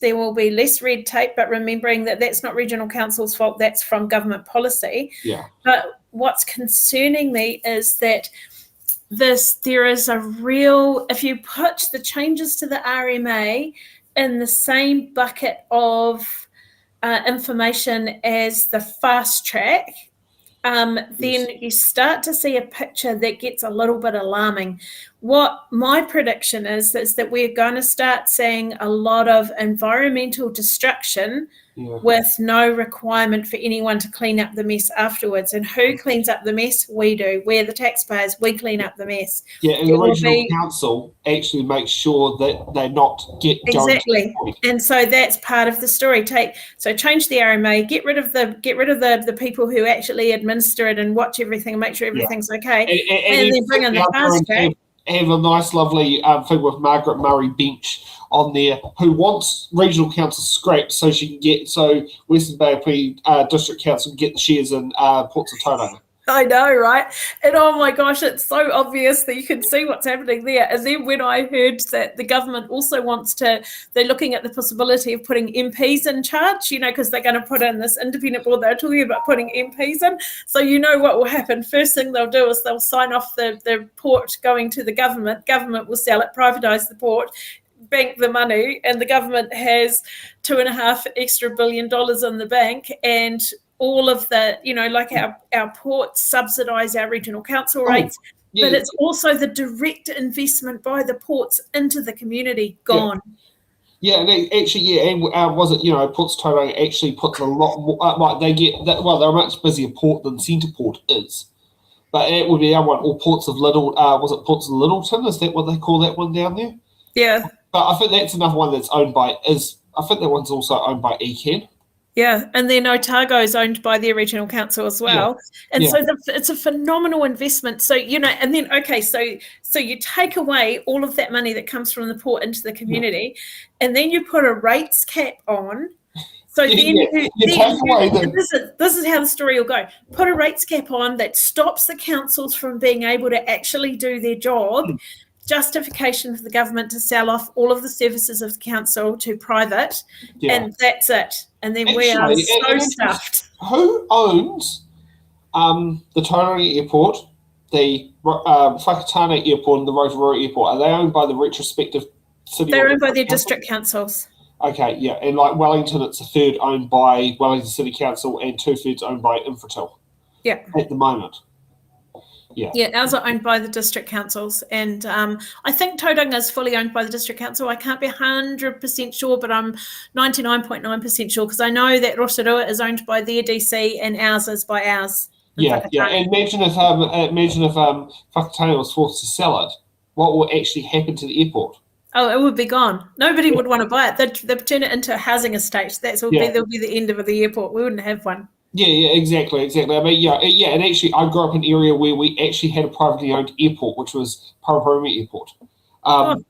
There will be less red tape, but remembering that that's not regional council's fault, that's from government policy. Yeah. But what's concerning me is that there is a real, if you put the changes to the RMA in the same bucket of information as the fast track, then you start to see a picture that gets a little bit alarming. What my prediction is that we're going to start seeing a lot of environmental destruction with no requirement for anyone to clean up the mess afterwards. And who cleans up the mess? We do. We're the taxpayers. We clean up the mess. Yeah, and the regional council actually makes sure that they're not exactly. And so that's part of the story. Change the RMA, get rid of the people who actually administer it and watch everything and make sure everything's okay, and then bring in the fast track. Have a nice, lovely thing with Margaret Murray Bench on there, who wants regional council scrapped so Western Bay District Council can get the shares in Ports of Tauranga. I know, right? And oh my gosh, it's so obvious that you can see what's happening there. And then when I heard that the government also they're looking at the possibility of putting MPs in charge, because they're going to put in this independent board. They're talking about putting MPs in. So you know what will happen. First thing they'll do is they'll sign off the port going to the government. Government will sell it, privatise the port, bank the money, and the government has $2.5 billion in the bank, and all of the, like our ports subsidise our regional council rates, but it's also the direct investment by the ports into the community gone. Yeah, and actually, and was it, Ports of Tauranga actually puts a lot more, they get that, well, they're a much busier port than Centreport is. But it would be our one, or Ports of was it Ports of Littleton? Is that what they call that one down there? Yeah. But I think that's another one that's owned by, I think that one's also owned by ECAN. Yeah, and then Otago is owned by the regional council as well. And so it's a phenomenal investment. So, and then, okay, so you take away all of that money that comes from the port into the community, and then you put a rates cap on. So this is how the story will go. Put a rates cap on that stops the councils from being able to actually do their job. Justification for the government to sell off all of the services of the council to private, and that's it. And then we are so stuffed. Who owns the Tauranga Airport, the Whakatane Airport, and the Rotorua Airport? Are they owned by the respective city? They're owned by their district councils. Okay, yeah, and like Wellington, it's a third owned by Wellington City Council and 2/3 owned by Infratil. Yeah, at the moment. Yeah, ours are owned by the district councils, and I think Tauranga is fully owned by the district council. I can't be 100% sure, but I'm 99.9% sure, because I know that Rotorua is owned by their DC and ours is by ours. Yeah. And imagine if Whakatane was forced to sell it, what will actually happen to the airport? Oh, it would be gone. Nobody would want to buy it. They'd turn it into a housing estate. That'll be the end of the airport. We wouldn't have one. Yeah, exactly. I mean, and actually, I grew up in an area where we actually had a privately owned airport, which was Paraparaumu Airport. That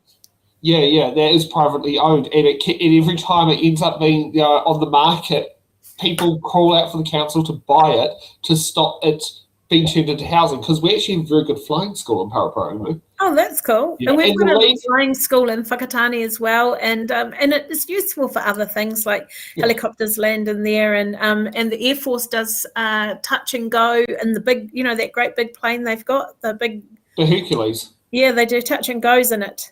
is privately owned, and every time it ends up being on the market, people call out for the council to buy it to stop it being turned into housing, because we actually have a very good flying school in Paraparaumu. Oh, that's cool. Yeah. And we've got a flying school in Whakatane as well, and it is useful for other things like helicopters land in there, and the Air Force does touch and go in the big, that great big plane they've got, the Hercules. Yeah, they do touch and goes in it.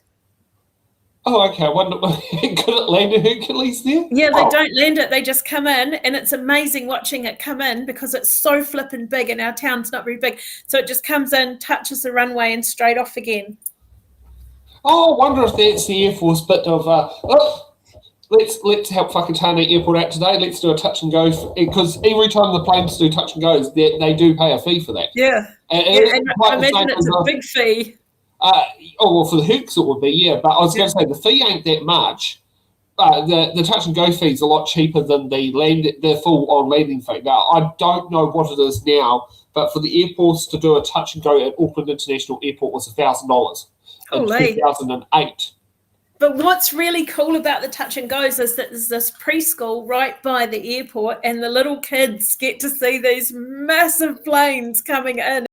Oh, okay. I wonder, could it land a Hercules there? Yeah, they don't land it. They just come in, and it's amazing watching it come in because it's so flippin' big, and our town's not very big. So it just comes in, touches the runway, and straight off again. Oh, I wonder if that's the Air Force bit of, let's help Whakatane Airport out today. Let's do a touch and go, because every time the planes do touch and goes, they do pay a fee for that. Yeah. And I imagine it's a big fee. For the Hercs it would be, but I was going to say the fee ain't that much. The touch and go fee is a lot cheaper than the full on landing fee. Now, I don't know what it is now, but for the airports to do a touch and go at Auckland International Airport was $1,000 in 2008. But what's really cool about the touch and goes is that there's this preschool right by the airport, and the little kids get to see these massive planes coming in.